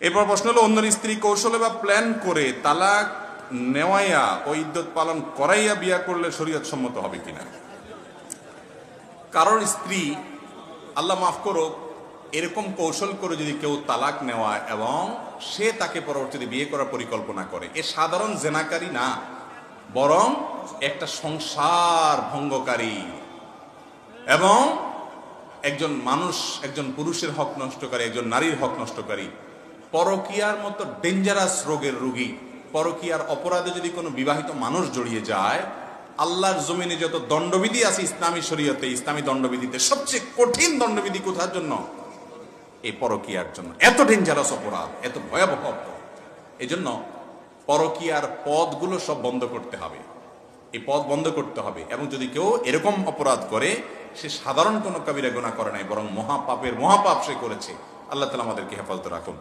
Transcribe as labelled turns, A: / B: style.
A: এরপর প্রশ্ন হলো, অন্যের স্ত্রী কৌশলে বা প্ল্যান করে তালাক নেওয়াইয়া ও ইদ্যত পালন করাইয়া বিয়া করলে শরীয়ত সম্মত হবে কিনা। কারোর স্ত্রী, আল্লাহ মাফ করো, এরকম কৌশল করে যদি কেউ তালাক নেওয়া এবং সে তাকে পরবর্তীতে বিয়ে করার পরিকল্পনা করে, এ সাধারণ জেনাকারী না, বরং একটা সংসার ভঙ্গকারী এবং একজন মানুষ, একজন পুরুষের হক নষ্টকারী, একজন নারীর হক নষ্টকারী, পরকীয়ার মতো ডেঞ্জারাস রোগের রোগী। পরকীয়ার অপরাধে যদি কোনো বিবাহিত মানুষ জড়িয়ে যায়, আল্লাহর জমিনে যত দণ্ডবিধি আছে ইসলামী শরীয়তে, ইসলামী দণ্ডবিধিতে সবচেয়ে কঠিন দণ্ডবিধি কোথার জন্য? এই পরকীয়ার জন্য। এত ডেঞ্জারাস অপরাধ, এত ভয়াবহ অপরাধ। এই জন্য পরকীয়ার পদগুলো সব বন্ধ করতে হবে, এই পদ বন্ধ করতে হবে। এবং যদি কেউ এরকম অপরাধ করে, সে সাধারণ কোনো কবিরা গুনাহ করে নাই, বরং মহাপাপের মহাপাপ সে করেছে। আল্লাহ তাআলা আমাদেরকে হেফাজত রাখুন।